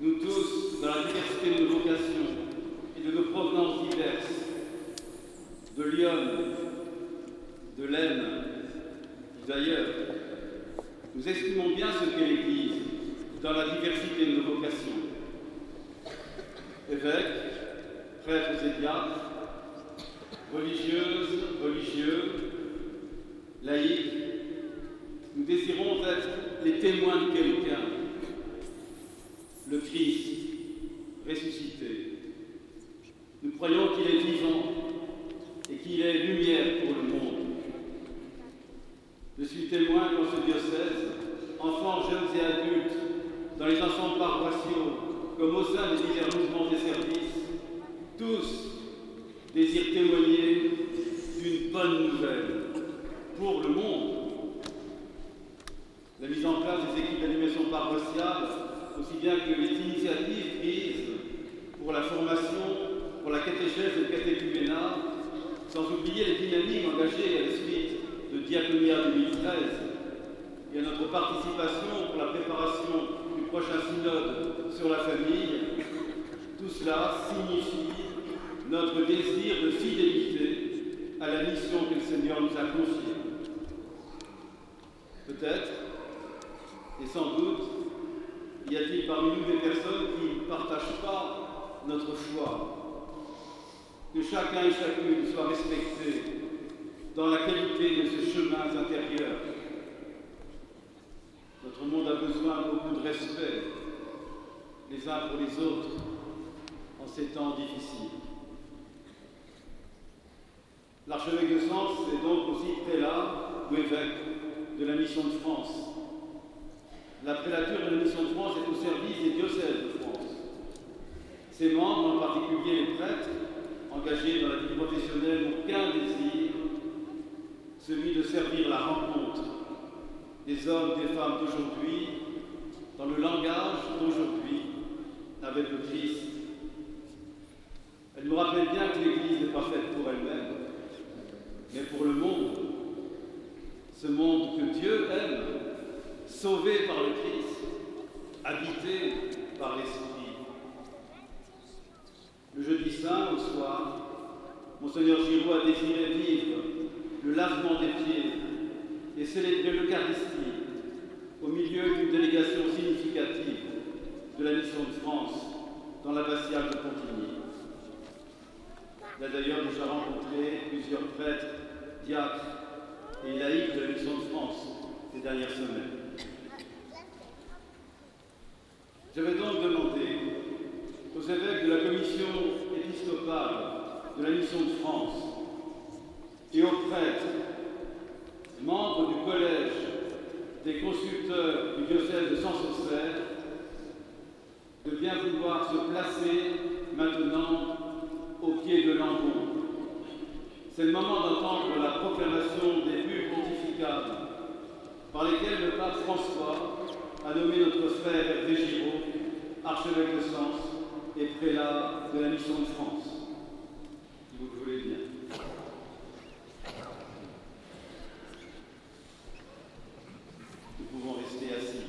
Nous tous, dans la diversité de nos vocations et de nos provenances diverses, de Lyon, de l'Aisne, d'ailleurs, nous estimons bien ce qu'est l'Église dans la diversité de nos vocations. Évêques, prêtres et diacres, religieuses, religieux, laïcs, nous désirons être les témoins de quelqu'un, le Christ ressuscité. Nous croyons qu'il est vivant et qu'il est lumière pour le monde. Je suis témoin dans ce diocèse, enfants, jeunes et adultes, dans les ensembles paroissiaux, comme au sein des divers mouvements et services, tous désirent témoigner d'une bonne nouvelle pour le monde. La mise en place des équipes d'animation paroissiale, aussi bien que les initiatives prises pour la formation, pour la catéchèse et le catéchuménat, sans oublier les dynamiques engagées à la suite de Diaconia 2013 et à notre participation pour la préparation du prochain synode sur la famille, tout cela signifie notre désir de fidélité à la mission que le Seigneur nous a confiée. Peut-être, et sans doute, y a-t-il parmi nous des personnes qui ne partagent pas notre foi. Que chacun et chacune soit respecté dans la qualité de ces chemins intérieurs. Notre monde a besoin de beaucoup de respect, les uns pour les autres, en ces temps difficiles. L'archevêque de Sens est donc aussi prélat ou évêque de la Mission de France. La prélature de la Mission de France est au service des diocèses de France. Ses membres, en particulier les prêtres, engagés dans la vie professionnelle, n'ont qu'un désir, celui de servir la rencontre des hommes et des femmes d'aujourd'hui, dans le langage d'aujourd'hui, avec le Christ. Elle nous rappelle bien que l'Église n'est pas faite pour elle-même, mais pour le monde. Ce monde que Dieu aime, sauvé par le Christ, habité par l'Esprit. Le jeudi saint, au soir, Monseigneur Giraud a désiré vivre le lavement des pieds et célébrer l'Eucharistie au milieu d'une délégation significative de la Mission de France dans l'abbatiale de Pontigny. Il a d'ailleurs déjà rencontré plusieurs prêtres, diacres et laïcs de la Mission de France ces dernières semaines. Je vais donc demander aux évêques de la commission épiscopale de la Mission de France et aux prêtres, membres du collège des consulteurs du diocèse de Sens-Auxerre, de bien vouloir se placer maintenant au pied de l'ambon. C'est le moment d'entendre la proclamation des buts pontificales par lesquels le pape François a nommé notre frère Hervé Giraud, archevêque de Sens et prélat de la Mission de France. Si vous le voulez bien. Nous pouvons rester assis.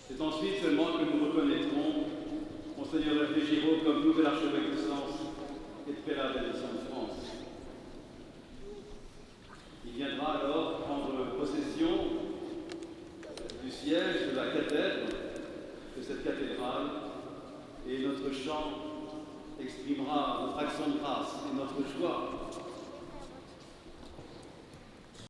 C'est ensuite seulement que nous reconnaîtrons Monseigneur Hervé Giraud comme nouvel archevêque de Sens et prélat de la Mission de France. Il viendra alors prendre possession du siège de la cathèdre de cette cathédrale et notre chant exprimera notre action de grâce et notre joie